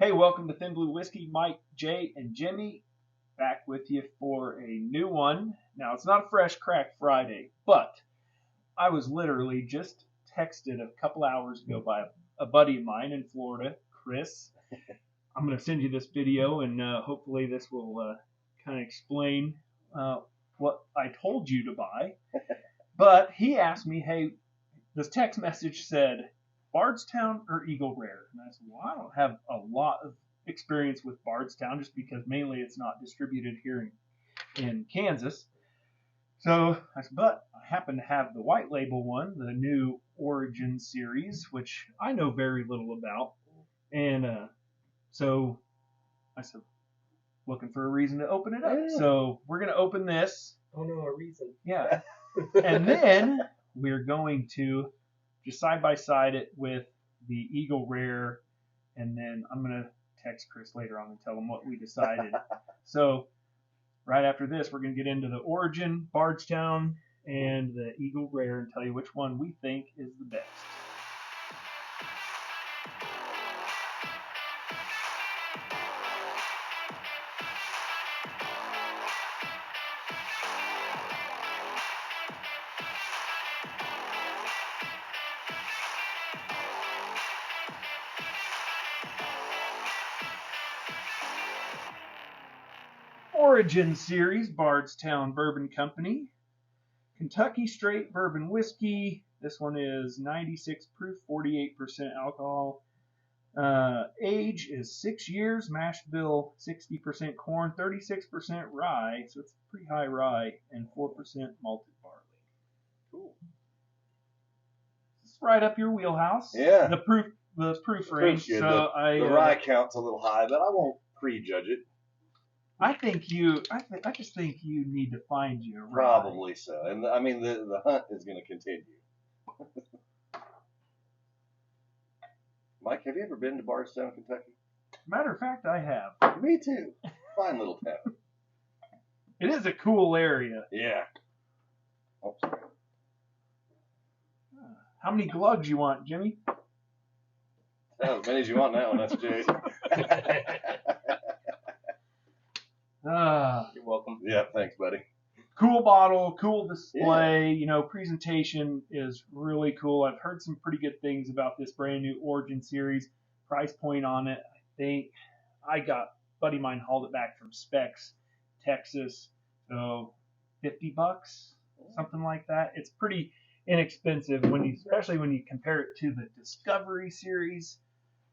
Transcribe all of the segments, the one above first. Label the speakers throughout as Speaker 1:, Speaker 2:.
Speaker 1: Hey, welcome to Thin Blue Whiskey. Mike, Jay, and Jimmy back with you for a new one. Now, it's not a Fresh Crack Friday, but I was literally just texted a couple hours ago by a buddy of mine in Florida, Chris. I'm going to send you this video, and hopefully this will kind of explain what I told you to buy. But he asked me, hey, this text message said, Bardstown or Eagle Rare? And I said, well, I don't have a lot of experience with Bardstown just because mainly it's not distributed here in Kansas. So I said, but I happen to have the white label one, the new Origin series, which I know very little about. And so I said, looking for a reason to open it up.
Speaker 2: Yeah.
Speaker 1: So we're going to open this.
Speaker 2: Oh no, a reason.
Speaker 1: Yeah. And then we're going to just side by side it with the Eagle Rare, and then I'm going to text Chris later on and tell him what we decided. So right after this, we're going to get into the Origin, Bardstown, and the Eagle Rare and tell you which one we think is the best. Origin Series, Bardstown Bourbon Company. Kentucky Straight Bourbon Whiskey. This one is 96 proof, 48% alcohol. Age is 6 years. Mash bill, 60% corn, 36% rye. So it's pretty high rye, and 4% malted barley.
Speaker 2: Cool.
Speaker 1: It's right up your wheelhouse.
Speaker 2: Yeah.
Speaker 1: The proof range.
Speaker 2: Good.
Speaker 1: So
Speaker 2: the rye count's a little high, but I won't prejudge it.
Speaker 1: I just think you need to find you a rye.
Speaker 2: Probably so. And I mean, the hunt is going to continue. Mike, have you ever been to Bardstown, Kentucky?
Speaker 1: Matter of fact, I have.
Speaker 2: Me too. Fine little town.
Speaker 1: It is a cool area.
Speaker 2: Yeah. Oh, sorry.
Speaker 1: How many glugs you want, Jimmy?
Speaker 2: As many as you want now, and that's Jay.
Speaker 3: You're welcome.
Speaker 2: Yeah, thanks, buddy.
Speaker 1: Cool bottle, cool display. Yeah. Presentation is really cool. I've heard some pretty good things about this brand new Origin series. Price point on it, I think a buddy of mine hauled it back from Specs, Texas. So $50, something like that. It's pretty inexpensive especially when you compare it to the Discovery series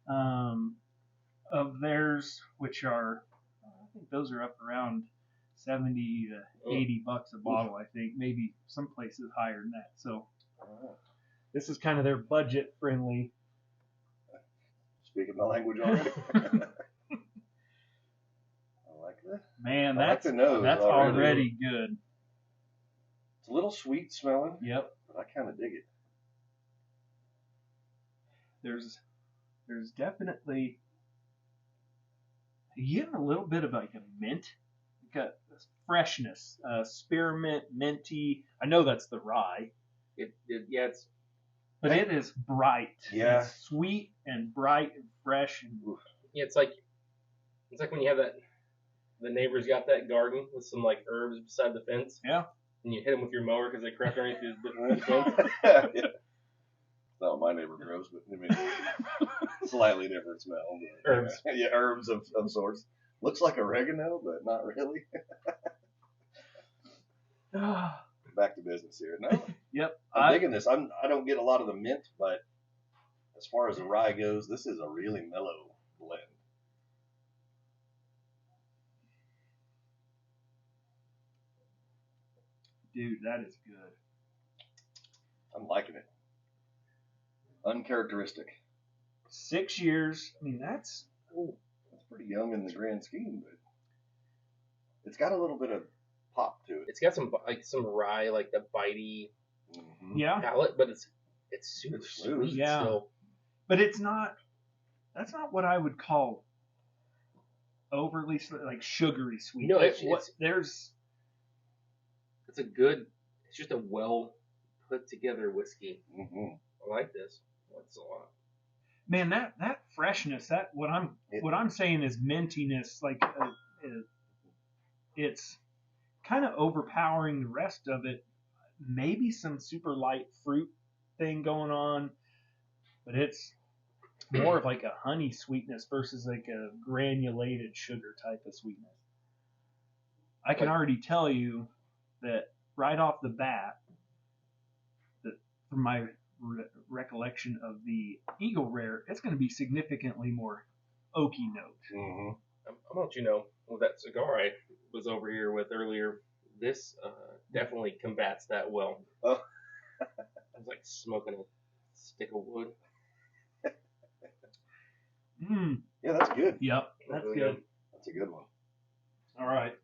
Speaker 1: of theirs, which are, I think those are up around $70 to $80 a bottle. I think maybe some places higher than that. So this is kind of their budget friendly.
Speaker 2: Speaking my language already. I like that.
Speaker 1: Man,
Speaker 2: that's
Speaker 1: already good.
Speaker 2: It's a little sweet smelling.
Speaker 1: Yep.
Speaker 2: But I kind of dig it.
Speaker 1: There's definitely, you get a little bit of like a mint. You got this freshness, spearmint, minty. I know that's the rye.
Speaker 3: It's
Speaker 1: But it is bright.
Speaker 2: Yeah.
Speaker 1: It's sweet and bright and fresh. And
Speaker 3: yeah, it's like when you have the neighbor's got that garden with some like herbs beside the fence.
Speaker 1: Yeah.
Speaker 3: And you hit them with your mower because they crept underneath the fence.
Speaker 2: Yeah. Not what my neighbor grows, but I mean, slightly different smell.
Speaker 3: Herbs.
Speaker 2: Yeah, herbs of some sorts. Looks like oregano, but not really. Back to business here. No.
Speaker 1: Yep.
Speaker 2: I'm digging this. I don't get a lot of the mint, but as far as the rye goes, this is a really mellow blend.
Speaker 1: Dude, that is good.
Speaker 2: I'm liking it. Uncharacteristic.
Speaker 1: 6 years. I mean, that's
Speaker 2: pretty young in the grand scheme, but it's got a little bit of pop to it.
Speaker 3: It's got some rye, like the bitey palate, but it's super sweet.
Speaker 1: Yeah.
Speaker 3: Still.
Speaker 1: But it's not. That's not what I would call overly like sugary sweet.
Speaker 3: No,
Speaker 1: it's
Speaker 3: just a well put together whiskey.
Speaker 2: Mm-hmm.
Speaker 3: I like this. I like this a lot.
Speaker 1: Man, that freshness, that what I'm saying is mintiness, like it's kind of overpowering the rest of it. Maybe some super light fruit thing going on, but it's more of like a honey sweetness versus like a granulated sugar type of sweetness. I can already tell you that right off the bat, that from my recollection of the Eagle Rare, it's going to be significantly more oaky note.
Speaker 2: Mm-hmm.
Speaker 3: I want you know, with that cigar I was over here with earlier, this definitely combats that well.
Speaker 2: Oh.
Speaker 3: It's like smoking a stick of wood.
Speaker 2: Yeah, that's good.
Speaker 1: Yep, that's
Speaker 3: Really
Speaker 1: good.
Speaker 2: That's a good one.
Speaker 1: All right,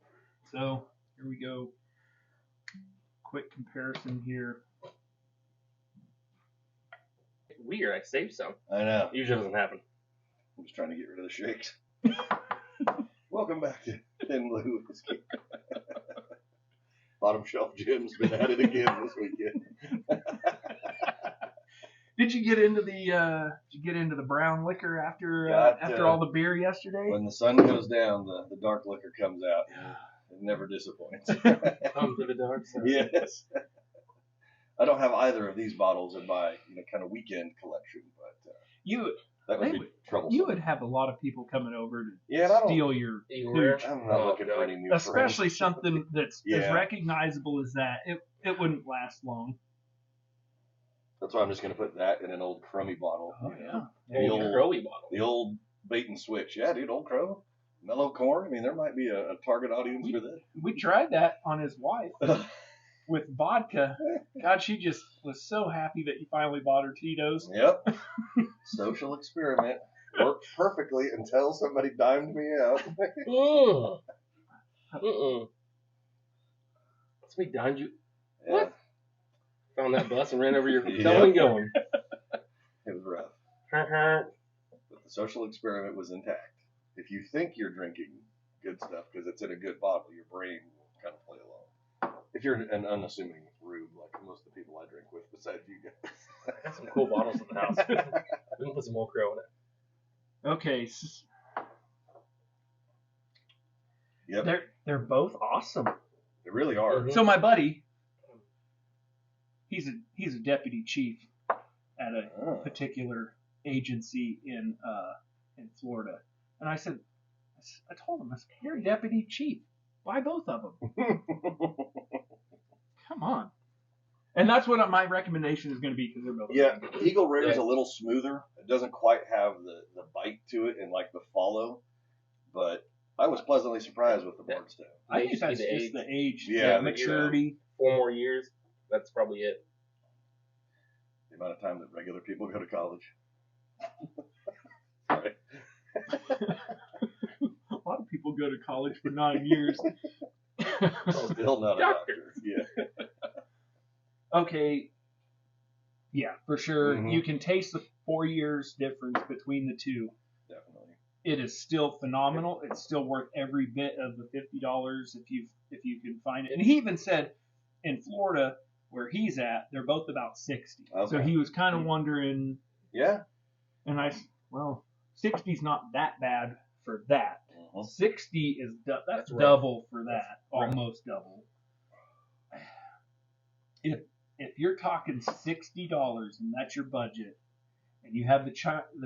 Speaker 1: so here we go. Quick comparison here.
Speaker 3: Weird, I saved some.
Speaker 2: I know.
Speaker 3: Usually doesn't happen.
Speaker 2: I'm just trying to get rid of the shakes. Welcome back to Thin Blue Whiskey. Bottom Shelf Jim's been at it again this weekend.
Speaker 1: Did you get into the brown liquor after all the beer yesterday?
Speaker 2: When the sun goes down, the dark liquor comes out. It never disappoints.
Speaker 3: Come to the dark side.
Speaker 2: Yes. I don't have either of these bottles in my kind of weekend collection, but that would be troublesome.
Speaker 1: You would have a lot of people coming over to steal your
Speaker 3: hooch.
Speaker 2: I'm not looking for any new
Speaker 1: especially
Speaker 2: friends.
Speaker 1: something that's as recognizable as that. It wouldn't last long.
Speaker 2: That's why I'm just going to put that in an old crummy bottle.
Speaker 1: Oh, yeah.
Speaker 2: The
Speaker 3: Old
Speaker 2: old
Speaker 3: Crowy bottle.
Speaker 2: The old bait and switch. Yeah, dude, Old Crow. Mellow corn. I mean, there might be a target audience for this.
Speaker 1: We tried that on his wife with vodka. God, she just was so happy that he finally bought her Tito's.
Speaker 2: Yep. Social experiment. Worked perfectly until somebody dimed me out.
Speaker 3: Somebody dimed you?
Speaker 2: Yeah.
Speaker 3: What? Found that bus and ran over your coming and going.
Speaker 2: It was rough. But the social experiment was intact. If you think you're drinking good stuff because it's in a good bottle, your brain will kind of play along. If you're an unassuming rube like most of the people I drink with, besides you guys.
Speaker 3: I got some cool bottles in the house. We can put some Old Crow in it.
Speaker 1: Okay.
Speaker 2: Yep.
Speaker 1: They're both awesome.
Speaker 2: They really are.
Speaker 3: Mm-hmm.
Speaker 1: So my buddy, he's a deputy chief at a particular agency in Florida, and I told him, you're a deputy chief. Buy both of them. Come on. And that's what my recommendation is going to be because they're both.
Speaker 2: Yeah, Eagle Rare is a little smoother. It doesn't quite have the bite to it and like the follow, but I was pleasantly surprised with the Bardstown.
Speaker 1: I think that's just the age,
Speaker 2: the
Speaker 1: maturity.
Speaker 3: 4 more years. That's probably it.
Speaker 2: The amount of time that regular people go to college. Sorry.
Speaker 1: A lot of people go to college for 9 years.
Speaker 2: Still not a doctor. Yeah.
Speaker 1: Okay. Yeah, for sure.
Speaker 2: Mm-hmm.
Speaker 1: You can taste the 4 years difference between the two.
Speaker 2: Definitely.
Speaker 1: It is still phenomenal. It's still worth every bit of the $50 if you can find it. And he even said in Florida where he's at, they're both about 60.
Speaker 2: Okay.
Speaker 1: So he was kind of wondering.
Speaker 2: Yeah.
Speaker 1: And 60's not that bad for that. 60 is that's double for that, almost double. If you're talking $60 and that's your budget, and you have the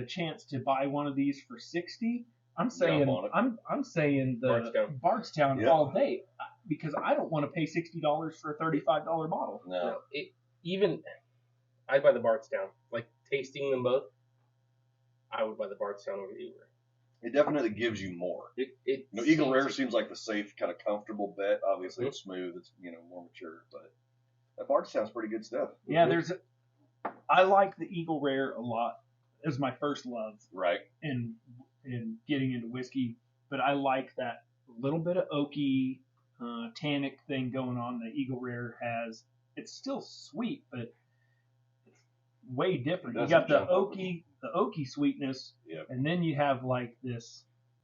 Speaker 1: chance to buy one of these for $60, I'm saying the Bardstown all day because I don't want to pay $60 for a $35 bottle.
Speaker 2: No.
Speaker 3: I'd buy the Bardstown. Like tasting them both, I would buy the Bardstown over the Eagle Rare.
Speaker 2: It definitely gives you more. Eagle Rare seems like the safe, kind of comfortable bet. Obviously, it's smooth. It's more mature, but that Bardstown's pretty good stuff.
Speaker 1: Yeah, I like the Eagle Rare a lot. It was my first love,
Speaker 2: right?
Speaker 1: In getting into whiskey, but I like that little bit of oaky, tannic thing going on that Eagle Rare has. It's still sweet, but it's way different. You got the oaky sweetness, and then you have like the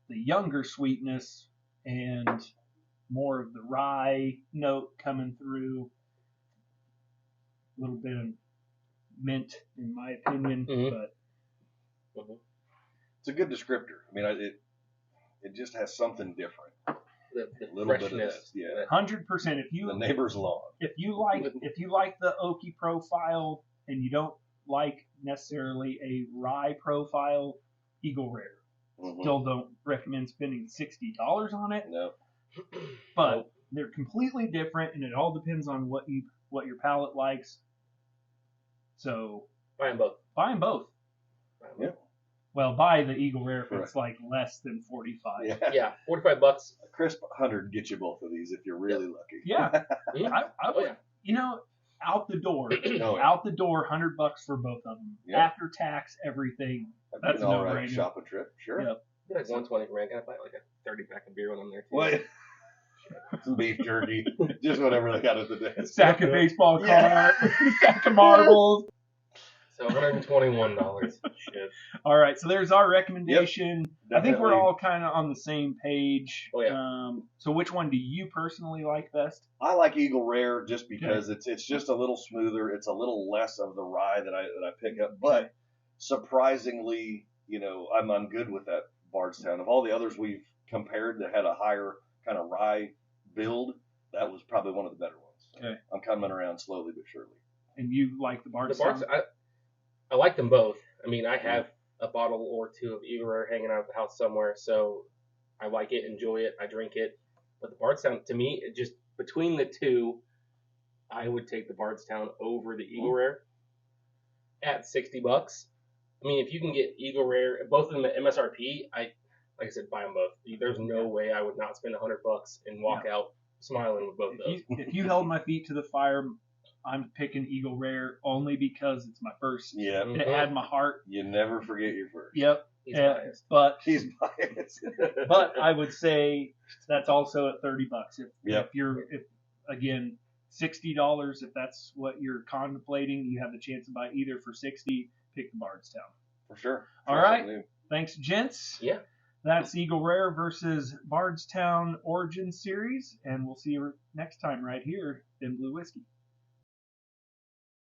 Speaker 1: younger sweetness and more of the rye note coming through. A little bit of mint, in my opinion, but
Speaker 3: Mhm.
Speaker 2: It's a good descriptor. I mean, it just has something different.
Speaker 3: The
Speaker 2: A little
Speaker 3: freshness.
Speaker 2: bit of that, yeah.
Speaker 1: 100%.
Speaker 2: The neighbor's lawn.
Speaker 1: If you like the oaky profile and you don't like necessarily a rye profile, Eagle Rare.
Speaker 2: Mhm.
Speaker 1: Still don't recommend spending $60 on it.
Speaker 2: No.
Speaker 1: But they're completely different, and it all depends on what your palate likes. So
Speaker 3: Buy them both.
Speaker 1: buy them both.
Speaker 2: Yeah.
Speaker 1: Well, buy the Eagle Rare if
Speaker 2: Correct.
Speaker 1: it's like less than 45.
Speaker 2: Yeah.
Speaker 3: Yeah, $45.
Speaker 2: A crisp 100 gets you both of these if you're really lucky.
Speaker 1: Yeah.
Speaker 3: Mhm.
Speaker 1: I would, out the door,
Speaker 2: Oh, yeah.
Speaker 1: out the door, $100 for both of them.
Speaker 2: Yeah.
Speaker 1: After tax, everything. That's
Speaker 2: an
Speaker 1: a
Speaker 2: all right
Speaker 1: no-brainer.
Speaker 2: shopping trip. Sure.
Speaker 1: Yep.
Speaker 3: Like 120 grand. Can I buy like a 30-pack of beer when I'm there too?
Speaker 2: What? Some beef jerky. Just whatever they got at the desk.
Speaker 1: Stack of baseball cards,
Speaker 2: Yeah.
Speaker 1: stack of marbles.
Speaker 3: So $121. Shit.
Speaker 1: All right, so there's our recommendation. I think we're
Speaker 2: Definitely.
Speaker 1: all kind of on the same page.
Speaker 3: Oh, yeah.
Speaker 1: So which one do you personally like best?
Speaker 2: I like Eagle Rare just because it's just a little smoother. It's a little less of the rye that I pick up, but surprisingly, I'm good with that Bardstown. Of all the others we've compared that had a higher kind of rye build, that was probably one of the better ones. So
Speaker 1: Okay.
Speaker 2: I'm coming around slowly but surely.
Speaker 1: And you like the
Speaker 3: The
Speaker 1: Bardstown?
Speaker 3: I like them both. I mean, I have a bottle or two of Eagle Rare hanging out at the house somewhere, so I like it, enjoy it, I drink it. But the Bardstown, to me, it just between the two, I would take the Bardstown over the Eagle Rare at $60. I mean, if you can get Eagle Rare, both of them at MSRP, like I said, buy them both. There's no way I would not spend $100 and walk out smiling with both of those.
Speaker 1: If you held my feet to the fire, I'm picking Eagle Rare only because it's my first.
Speaker 2: Yeah.
Speaker 1: And it had my heart.
Speaker 2: You never forget your first.
Speaker 1: Yep.
Speaker 3: He's biased.
Speaker 1: But
Speaker 2: He's biased.
Speaker 1: but I would say that's also at $30.
Speaker 2: Yep.
Speaker 1: If again $60, if that's what you're contemplating, you have the chance to buy either for $60. Pick the Bardstown.
Speaker 2: For sure.
Speaker 1: All right. Thanks, gents.
Speaker 3: Yeah.
Speaker 1: That's Eagle Rare versus Bardstown Origin series, and we'll see you next time right here in Blue Whiskey.